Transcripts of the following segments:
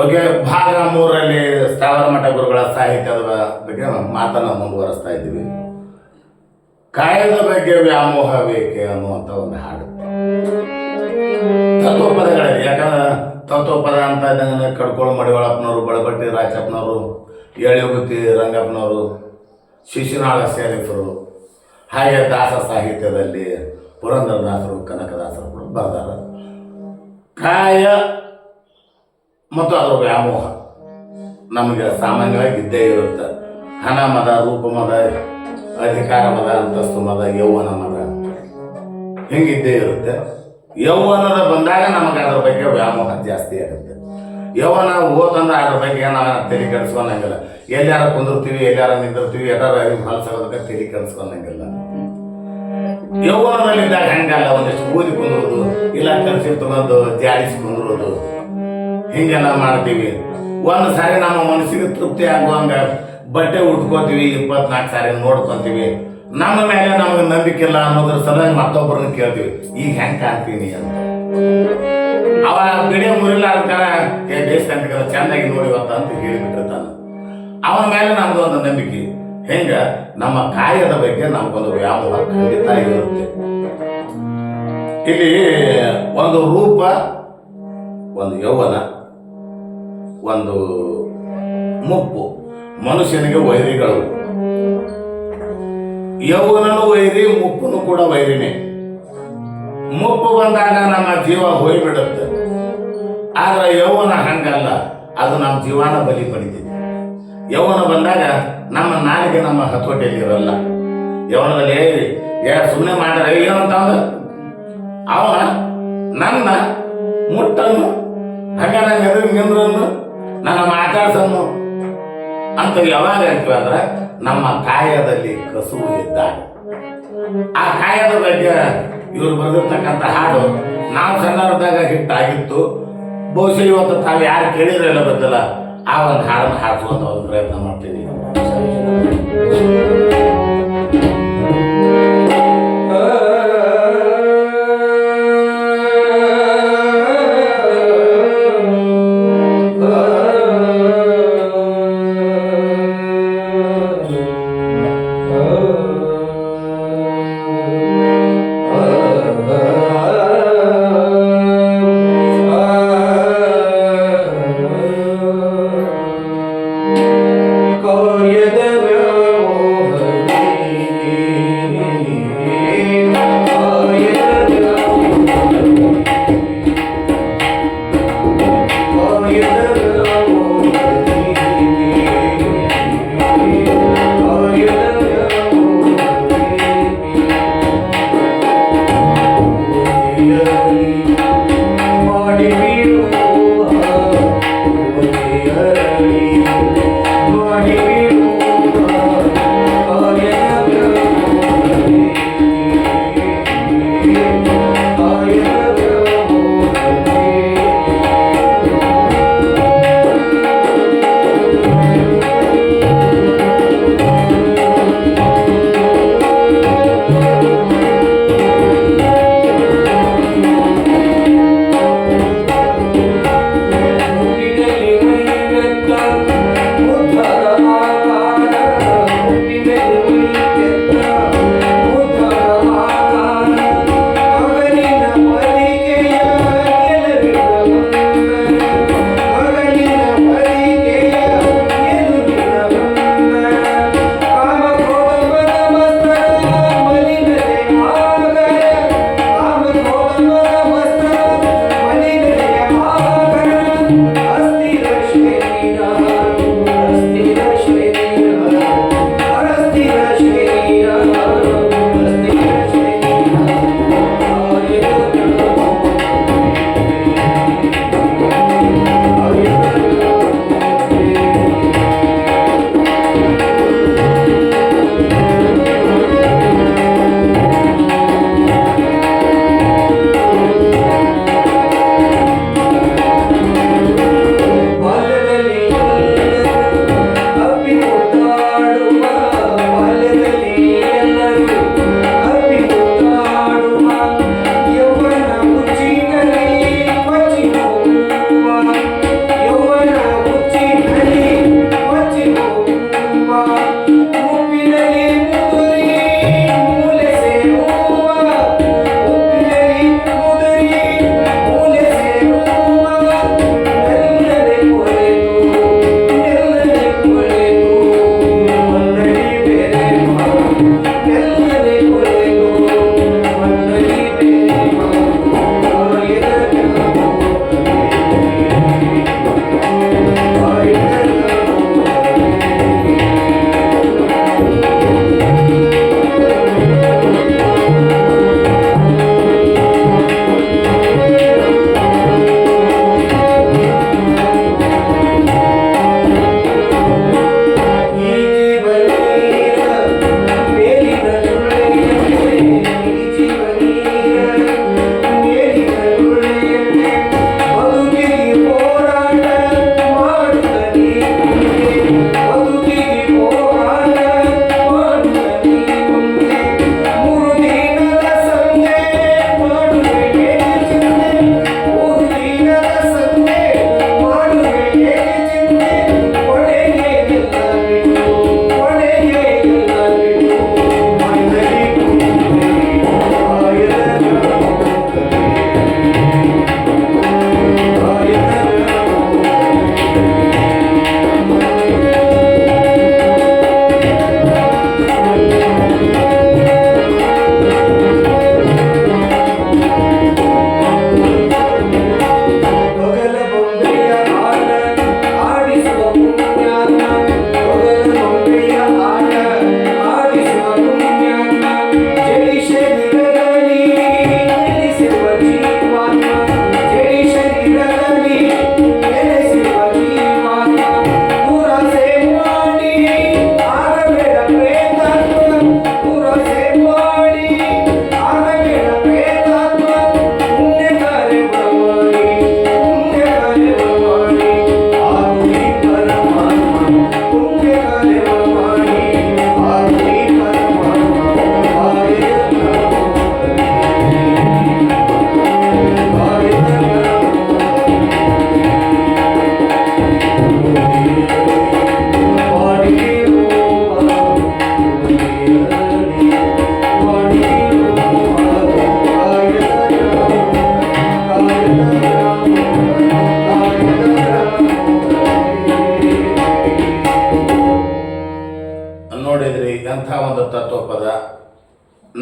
Okay, ಭಾಗ 3ರಲ್ಲಿ ಸ್ಥಾವರ ಮಠ ಗುರುಗಳ ಸಾಹಿತ್ಯದ ಬಗ್ಗೆ ಮಾತನ್ನು ಮುಂದುವರಿಸ್ತಾ ಇದ್ದೀವಿ. ಕಾಯದ ಬಗ್ಗೆ ವ್ಯಾಮೋಹ ಬೇಕೆ ಅನ್ನುವಂಥ ಒಂದು ಹಾಡು ತತ್ವಪದಗಳಲ್ಲಿ. ಯಾಕಂದ್ರೆ ತತ್ವಪದ ಅಂತ ಕಡ್ಕೋಳು ಮಡಿವಾಳಪ್ಪನವರು, ಬಳಬಟ್ಟಿ ರಾಚಪ್ಪನವರು, ಯಳಿಗುತ್ತಿ ರಂಗಪ್ಪನವರು, ಶಿಶುನಾಳ ಶರೀಫರು, ಹಾಗೆ ದಾಸ ಸಾಹಿತ್ಯದಲ್ಲಿ ಪುರಂದರದಾಸರು, ಕನಕದಾಸರು ಕೂಡ ಬರ್ದಾರ. ಕಾಯ ಮತ್ತು ಅದರ ವ್ಯಾಮೋಹ ನಮಗೆ ಸಾಮಾನ್ಯವಾಗಿ ಇದ್ದೇ ಇರುತ್ತೆ. ಹಣ ಮದ, ರೂಪ ಮದ, ಅಧಿಕಾರ ಮದ, ಅಂತಸ್ತು ಮದ, ಯೌವನ ಮದ ಹಿಂಗಿದ್ದೇ ಇರುತ್ತೆ. ಯೌವನದ ಬಂದಾಗ ನಮಗೆ ಅದ್ರ ಬಗ್ಗೆ ವ್ಯಾಮೋಹ ಜಾಸ್ತಿ ಆಗುತ್ತೆ. ಯೌವನ ಹೋತಂದ್ರೆ ಅದ್ರ ಬಗ್ಗೆ ನಾವು ತಲೆ ಕೆಡಿಸ್ಕೊಳಂಗಿಲ್ಲ. ಎಲ್ಲಾರ ಕುಂದಿರ್ತೀವಿ, ಎಲ್ಲಾರ ನಿಂದಿರ್ತೀವಿ, ಎಲ್ಲಾರ ಹೊಲಸೋದಕ್ಕೆ ತಲೆ ಕೆಡಿಸ್ಕೊಳಂಗಿಲ್ಲ. ಯೌವನದಲ್ಲಿದ್ದಾಗ ಹಂಗಲ್ಲ, ಒಂದಿಷ್ಟು ಊದಿ ಕುಂದಿರೋದು, ಇಲ್ಲ ಕಲ್ಸಿ ತಗೊಂಡು ಜಾಡಿಸಿ ಕುಂದಿರೋದು, ಹಿಂಗೆಲ್ಲ ಮಾಡ್ತೀವಿ. ಒಂದು ಸಾರಿ ನಮ್ಮ ಮನಸ್ಸಿಗೆ ತೃಪ್ತಿ ಆಗುವಂಗ ಬಟ್ಟೆ ಉಟ್ಕೋತೀವಿ, 24 ಸಾರಿ ನೋಡ್ಕೊತೀವಿ. ನಮ್ಮ ಮೇಲೆ ನಮಗೆ ನಂಬಿಕೆ ಇಲ್ಲ ಅನ್ನೋದ್ರ ಸಲುವಾಗಿ ಮತ್ತೊಬ್ಬರನ್ನ ಕೇಳ್ತೀವಿ, ಈಗ ಹೆಂಗೆ ಕಾಣ್ತೀನಿ ಅಂತ. ಅವ ಬಿಡಿಯ ಮುರಿಲಾರ್ದಾರ ದೇಶಕಂತ ಚೆಂದಾಗಿ ನೋಡಿವತ್ತ ಅಂತ ಹೇಳಿಬಿಟ್ಟಿರ್ತಾನೆ. ಅವನ ಮೇಲೆ ನಮ್ದು ಒಂದು ನಂಬಿಕೆ. ಹೆಂಗ ನಮ್ಮ ಕಾಯದ ಬಗ್ಗೆ ನಮಗೊಂದು ವ್ಯಾಮೋಹ ಖಂಡಿತ ಇರುತ್ತೆ. ಇಲ್ಲಿ ಒಂದು ರೂಪ, ಒಂದು ಯೌವನ, ಒಂದು ಮುಪ್ಪು. ಮನುಷ್ಯನಿಗೆ ವೈರಿಗಳು. ಯೌವನನು ವೈರಿ, ಮುಪ್ಪುನು ಕೂಡ ವೈರಿನೇ. ಮುಪ್ಪು ಬಂದಾಗ ನಮ್ಮ ಜೀವ ಹೋಯ್ಬಿಡುತ್ತೆ. ಆದ್ರೆ ಯೌವನ ಹಂಗಲ್ಲ, ಅದು ನಮ್ಮ ಜೀವನ ಬಲಿ ಪಡಿತಿದೆ. ಯೌವನ ಬಂದಾಗ ನಮ್ಮ ನಾಲಿಗೆ ನಮ್ಮ ಹತೋಟಿಯಲ್ಲಿ ಇರಲ್ಲ. ಯೌವನದಲ್ಲಿ ಸುಮ್ಮನೆ ಮಾಡ್ತಾರೆ ಏನಂತಂದ ಅವನ ನನ್ನ ಮುಟ್ಟನ್ನು, ಹಂಗ ನಿಂದ್ರನ್ನು, ನನ್ನ ಮಾತಾಡ್ಸನ್ನು ಅಂತ ಯಾವಾಗ ಹೇಳ್ತೀವಿ ಅಂದ್ರೆ ನಮ್ಮ ಕಾಯದಲ್ಲಿ ಕಸುವು ಇದ್ದಾಗ. ಆ ಕಾಯದ ಬಗ್ಗೆ ಇವರು ಬರೆದಿರ್ತಕ್ಕಂಥ ಹಾಡು ನಾವು ಸಣ್ಣದಾಗ ಹಿಟ್ಟಾಗಿತ್ತು. ಬಹುಶಃ ಇವತ್ತು ತಾವು ಯಾರು ಕೇಳಿರಲ್ಲ ಗೊತ್ತಿಲ್ಲ. ಆ ಒಂದು ಹಾಡನ್ನು ಹಾಡಿಸುವಂತ ಒಂದು ಪ್ರಯತ್ನ ಮಾಡ್ತೀನಿ. ಕಾಯದ ವ್ಯಾಮೋಹ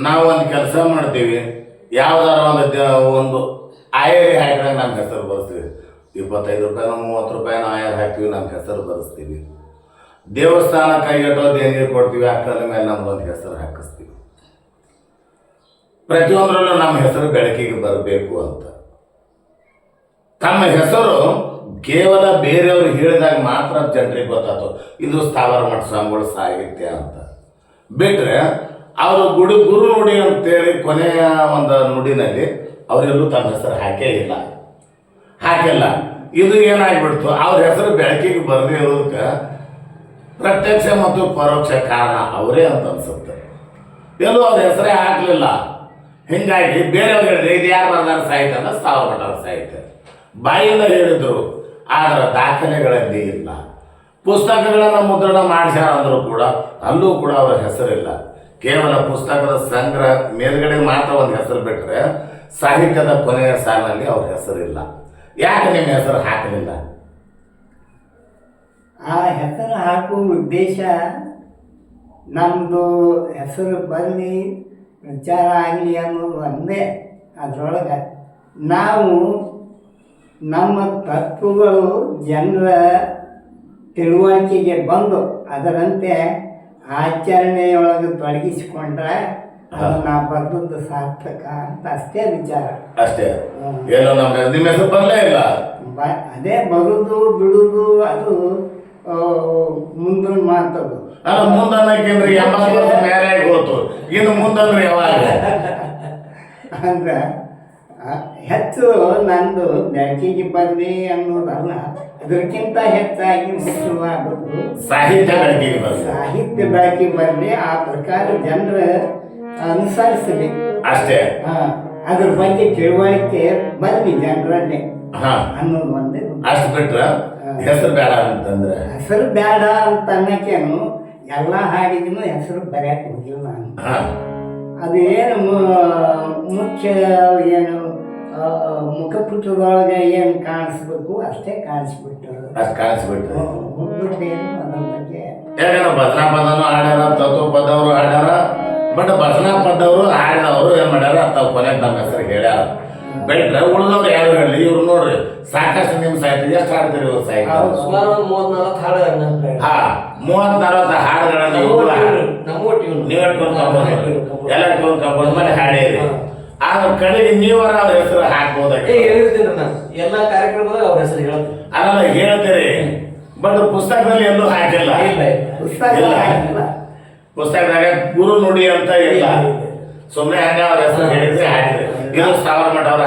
ನಾವು ಒಂದು ಕೆಲಸ ಮಾಡ್ತೀವಿ, ಯಾವ್ದಾರ ಒಂದು ಆಯರ್ ಹಾಕಿದಾಗ ನಮ್ಮ ಹೆಸರು ಬರೆಸ್ತೀವಿ. 25 ರೂಪಾಯಿನೋ 30 ರೂಪಾಯಿನೋ ಆಯರ್ ಹಾಕ್ತೀವಿ, ನಮ್ಮ ಹೆಸರು ಬರೆಸ್ತೀವಿ. ದೇವಸ್ಥಾನ ಕೈಗಟ್ಟೋ ದೇಣಿಗೆ ಕೊಡ್ತೀವಿ, ಅಕ್ಕನ ಮೇಲೆ ನಮ್ದೊಂದು ಹೆಸರು ಹಾಕಿಸ್ತೀವಿ. ಪ್ರತಿಯೊಂದರಲ್ಲೂ ನಮ್ಮ ಹೆಸರು ಬೆಳಕಿಗೆ ಬರಬೇಕು ಅಂತ. ತಮ್ಮ ಹೆಸರು ಕೇವಲ ಬೇರೆಯವರು ಹೇಳಿದಾಗ ಮಾತ್ರ ಜನರಿಗೆ ಗೊತ್ತಾಯ್ತು ಇದು ಸ್ಥಾವರ ಮಠ ಸ್ವಾಮಿಗಳ ಸಾಹಿತ್ಯ ಅಂತ. ಬಿಟ್ಟರೆ ಅವರು ಗುರು ನುಡಿ ಅಂತೇಳಿ ಕೊನೆಯ ಒಂದು ನುಡಿನಲ್ಲಿ ಅವರೆಲ್ಲೂ ತಮ್ಮ ಹೆಸರು ಹಾಕಿಲ್ಲ. ಇದು ಏನಾಗ್ಬಿಡ್ತು, ಅವ್ರ ಹೆಸರು ಬೆಳಕಿಗೆ ಬರದೇ ಇರೋದಕ್ಕೆ ಪ್ರತ್ಯಕ್ಷ ಮತ್ತು ಪರೋಕ್ಷ ಕಾರಣ ಅವರೇ ಅಂತ ಅನ್ಸುತ್ತೆ. ಎಲ್ಲೂ ಅವ್ರ ಹೆಸರೇ ಹಾಕಲಿಲ್ಲ. ಹೀಗಾಗಿ ಬೇರೆಯವ್ರು ಹೇಳಿದ್ರೆ ಇದು ಯಾರು ಬರೆದಾರ ಸಾಹಿತ್ಯ ಅಂದ್ರೆ ಸ್ಥಾವರ ಮಠದ ಸಾಹಿತ್ಯ ಬಾಯಿಂದ ಹೇಳಿದ್ರು, ಆದರೆ ದಾಖಲೆಗಳಲ್ಲಿ ಇಲ್ಲ. ಪುಸ್ತಕಗಳನ್ನು ಮುದ್ರಣ ಮಾಡಿಸ್ಯಾರ ಅಂದರೂ ಕೂಡ ಅಲ್ಲೂ ಕೂಡ ಅವರ ಹೆಸರಿಲ್ಲ. ಕೇವಲ ಪುಸ್ತಕದ ಸಂಗ್ರಹ ಮೇಲ್ಗಡೆ ಮಾತ್ರ ಒಂದು ಹೆಸರು ಬಿಟ್ಟರೆ ಸಾಹಿತ್ಯದ ಕೊನೆಯ ಸಾಲಿನಲ್ಲಿ ಅವ್ರ ಹೆಸರಿಲ್ಲ. ಯಾಕೆ ನಿಮ್ಮ ಹೆಸರು ಹಾಕಲಿಲ್ಲ? ಆ ಹೆಸರು ಹಾಕುವ ಉದ್ದೇಶ ನಮ್ಮದು ಹೆಸರು ಬರಲಿ, ಪ್ರಚಾರ ಆಗಲಿ ಅನ್ನೋದು ಒಂದೇ. ಅದರೊಳಗೆ ನಾವು ನಮ್ಮ ತತ್ವಗಳು ಜನರ ತಿಳುವಳಿಕೆಗೆ ಬಂದು ಅದರಂತೆ ಆಚರಣೆಯೊಳಗೆ ತೊಡಗಿಸಿಕೊಂಡ್ರೆ ಅದು ನಾ ಬರೆದದ್ದು ಸಾರ್ಥಕ ಅಂತ ಅಷ್ಟೇ ವಿಚಾರ. ಅಷ್ಟೇ. ಏನೋ ನಿಮ್ಮ ಹೆಸರು ಬರಲೇ ಇಲ್ಲ. ಅದೇ ಬರುದು ಬಿಡುದು ಅದು ಮುಂದಿನ ಮಾತದು. ಅಲ್ಲ ಮುಂದನ್ನಕ್ಕೆಂದ್ರೆ 80 ವರ್ಷ ಮೇಲೆ ಹೋತು, ಇನ್ನು ಮುಂದಂದ್ರೆ ಯಾವಾಗ ಅಂದ್ರೆ ಹೆಚ್ಚು ನಂದು ಬೆಳಕಿಗೆ ಬರಲಿ ಅನ್ನೋದಲ್ಲ, ಅದಕ್ಕಿಂತ ಹೆಚ್ಚಾಗಿ ಮುಖ್ಯವಾದದ್ದು ಸಾಹಿತ್ಯ ಬೆಳಕಿಗೆ ಬರಲಿ. ಸಾಹಿತ್ಯ ಬೆಳಕಿಗೆ ಬರಲಿ, ಆ ಪ್ರಕಾರ ಜನರ ಅನುಸರಿಸಲಿ ಅಷ್ಟೇ. ಅದ್ರ ಬಗ್ಗೆ ತಿಳುವಳಿಕೆ ಬರಲಿ ಜನರಲ್ಲಿ ಅನ್ನೋದು ಒಂದೇ. ಅಷ್ಟು ಬಿಟ್ರ ಹೆಸರು ಬೇಡ ಅಂತಂದ್ರೆ ಹೆಸರು ಬೇಡ ಅಂತ ಅನ್ನಕ್ಕೇನು ಎಲ್ಲ ಹಾಡಿಗೂ ಹೆಸರು ಬರೆಯಕ್ಕೆ ಹೋಗಿಲ್ಲ ನಾನು. ಅದು ಏನು ಮುಖ್ಯ ಏನು ಮುಖಪುಟದೊಳಗೆ ಏನು ಕಾಣಿಸ್ಬೇಕು ಅಷ್ಟೇ ಕಾಣಿಸ್ಬಿಟ್ಟು ಅಷ್ಟು ಕಾಣಿಸ್ಬಿಟ್ಟು ಮುಂದೇನು ಅದ್ರ ಬಗ್ಗೆ ಯಾಕಂದ್ರೆ ಭಜನಾ ಪದನು ಹಾಡ್ಯಾರ, ತತ್ವ ಪದವರು ಹಾಡ್ಯಾರ. ಬಟ್ ಭಜನಾ ಪದವರು ಹಾಡಿದವರು ಏನ್ ಮಾಡ್ಯಾರ ತಾವು ಕೊನೆಗೆ ನಮ್ಮ ಹೆಸರು ಹೇಳ್ಯಾರ. ಬೆಟ್ರೆ ಉಳಿದವ್ರು ಯಾರು ಹೇಳಿ ಇವ್ರು ನೋಡ್ರಿ ಸಾಕಷ್ಟು ನಿಮ್ಮ ಸಾಹಿತ್ಯ ಎಷ್ಟು ಹಾಡ್ತೀರಿ ಇವ್ರು ಸಾಹಿತ್ಯ? ಸುಮಾರು 34 ಹಾಡು. 30-40 ಹಾಡುಗಳನ್ನ ನೀವೇ ಎಲ್ಲ ಟ್ಯೂನ್ ಕಂಪೋಸ್ ಮಾಡಿ ಹಾಡೇರಿ. ಆದ್ರೆ ಕಡೆಗೆ ನೀವರ ಅವ್ರ ಹೆಸರು ಹಾಕ್ಬೋದಾಗಿ ಎಲ್ಲ ಕಾರ್ಯಕ್ರಮದಾಗ ಅವ್ರ ಹೆಸರು ಹೇಳ್ತೀವಿ. ಅದನ್ನ ಹೇಳ್ತೀರಿ, ಬಟ್ ಪುಸ್ತಕದಲ್ಲಿ ಎಲ್ಲೂ ಹಾಕಿಲ್ಲ. ಪುಸ್ತಕದಾಗ ಗುರು ನುಡಿ ಅಂತ ಇಲ್ಲ. ಸುಮ್ಮನೆ ಹಂಗ ಅವ್ರ ಹೆಸರು ಹೇಳಿದ್ರೆ ಹಾಡಿದ್ರೆ ಇದು ಸ್ಥಾವರ ಮಠ ಅವ್ರ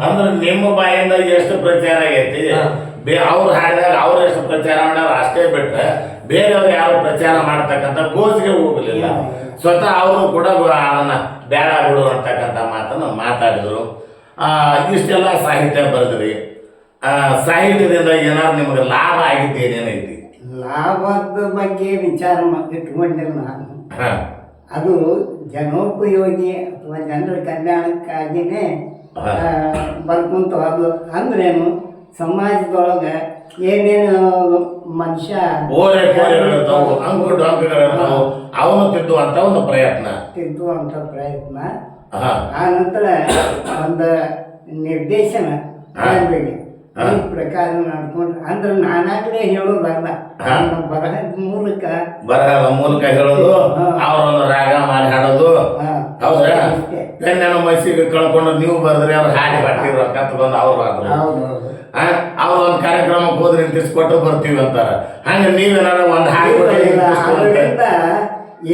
ಅಂದ್ರೆ ನಿಮ್ಮ ಬಾಯಿಂದ ಎಷ್ಟು ಪ್ರಚಾರ ಆಗೈತಿ, ಅವ್ರು ಹಾಡಿದಾಗ ಅವ್ರು ಎಷ್ಟು ಪ್ರಚಾರ ಮಾಡ್ಯಾರ ಅಷ್ಟೇ ಬಿಟ್ರೆ ಬೇರೆಯವ್ರು ಯಾರು ಪ್ರಚಾರ ಮಾಡ್ತಕ್ಕಂಥ ಗೋಜಿಗೆ ಹೋಗಲಿಲ್ಲ. ಸ್ವತಃ ಅವರು ಕೂಡ ಅದನ್ನ ಬೇಡ ಬಿಡು ಅಂತಕ್ಕಂಥ ಮಾತನ್ನು ಮಾತಾಡಿದ್ರು. ಇಷ್ಟೆಲ್ಲ ಸಾಹಿತ್ಯ ಬರೆದ್ರಿ. ಸಾಹಿತ್ಯದಿಂದ ಏನಾದ್ರು ನಿಮಗೆ ಲಾಭ ಆಗಿದ್ದೇನೇನೈತಿ? ಲಾಭದ ಬಗ್ಗೆ ವಿಚಾರ ಇಟ್ಕೊಂಡಿಲ್ಲ ನಾನು. ಅದು ಜನೋಪಯೋಗಿ ಅಥವಾ ಜನರ ಕಲ್ಯಾಣಕ್ಕಾಗಿಯೇ ಬರ್ಕೊಂತ ಅದು ಅಂದ್ರೇನು, ಸಮಾಜದೊಳಗೆ ಏನೇನು ಮನುಷ್ಯ ಅವನು ತಿದ್ದುವಂತ ಒಂದು ಪ್ರಯತ್ನ ಆ ನಂತರ ಒಂದು ನಿರ್ದೇಶನ ಈ ಪ್ರಕಾರ ನಡ್ಕೊಂಡು ಅಂದ್ರೆ ನಾನಾಗಲೇ ಹೇಳೋದಲ್ಲ, ಬರಹದ ಮೂಲಕ ಹೇಳೋದು, ಅವರೊಂದು ರಾಗ ಮಾಡಿ ಹಾಡೋದು. ಹೌದ್ರಾ? ಪೆನ್ನನ್ನು ಮೈಸಿಗೆ ಕಳ್ಕೊಂಡು ನೀವು ಬರೆದ್ರಿ ಅವ್ರು ಹಾಡಿ ಬರ್ತೀರ ಕತ್ಕೊಂಡು ಅವ್ರು ಆದ್ರು ಅವ್ರು ಒಂದು ಕಾರ್ಯಕ್ರಮಕ್ಕೆ ಹೋದ್ರೆ ಇಂತಿಸ್ಕೊಟ್ಟು ಬರ್ತೀವಿ ಅಂತಾರ. ಹಂಗೆ ನೀವೇನಾರ ಒಂದು ಹಾಡಿ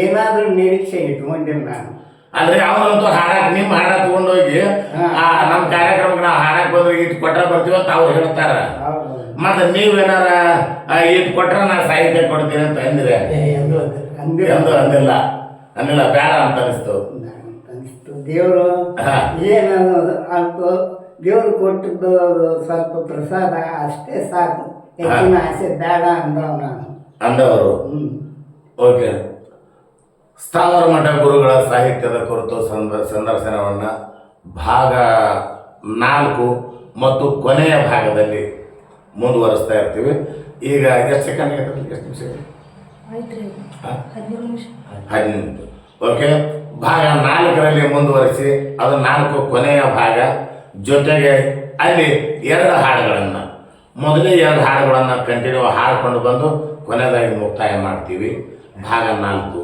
ಏನಾದ್ರೂ ನಿರೀಕ್ಷೆ ಇಟ್ಕೊಂಡಿಲ್ಲ ನಾನು. ಅಂದ್ರೆ ಅವ್ರಂತೂ ಹಾಡಕ್ ನಿಮ್ಮ ಹಾಡ ತಗೊಂಡೋಗಿ ನಮ್ಮ ಕಾರ್ಯಕ್ರಮಕ್ಕೆ ನಾವು ಹಾಡಕ್ ಬಂದ್ರೆ ಇಟ್ಟು ಕೊಟ್ರ ಬರ್ತೀವಿ ಅಂತ ಅವ್ರು ಹೇಳ್ತಾರ. ಮತ್ತೆ ನೀವೇನಾರ ಇಟ್ಟು ಕೊಟ್ರ ನಾ ಸಾಹಿತ್ಯ ಕೊಡ್ತೀನಿ ಅಂತ ಅಂದ್ರೆ ಅಂದಿಲ್ಲ ಬೇಡ ಅಂತ ಅನಿಸ್ತು. ದೇವರು ಏನದು ಅಂತು, ದೇವ್ರು ಕೊಟ್ಟಿದ್ದು ಸ್ವಲ್ಪ ಪ್ರಸಾದ ಅಷ್ಟೇ ಸಾಕು, ಹೆಚ್ಚಿನ ಆಸೆ ಬೇಡ ಅಂದವರು. ಓಕೆ. ಸ್ಥಾವರ ಮಠ ಗುರುಗಳ ಸಾಹಿತ್ಯದ ಕುರಿತು ಸಂದರ್ಶನವನ್ನು ಭಾಗ 4 ಮತ್ತು ಕೊನೆಯ ಭಾಗದಲ್ಲಿ ಮುಂದುವರಿಸ್ತಾ ಇರ್ತೀವಿ. ಈಗ ಎಷ್ಟು ಸೆಕೆಂಡ್ ಆಗೈತೆ? ಎಷ್ಟು ನಿಮಿಷ? 15 ನಿಮಿಷ. ಓಕೆ, ಭಾಗ 4ರಲ್ಲಿ ಮುಂದುವರಿಸಿ, ಅದು 4 ಕೊನೆಯ ಭಾಗ. ಜೊತೆಗೆ ಅಲ್ಲಿ 2 ಹಾಡುಗಳನ್ನು, ಮೊದಲೇ 2 ಹಾಡುಗಳನ್ನು ಕಂಟಿನ್ಯೂ ಹಾಡ್ಕೊಂಡು ಬಂದು ಕೊನೆಯದಾಗಿ ಮುಕ್ತಾಯ ಮಾಡ್ತೀವಿ ಭಾಗ 4.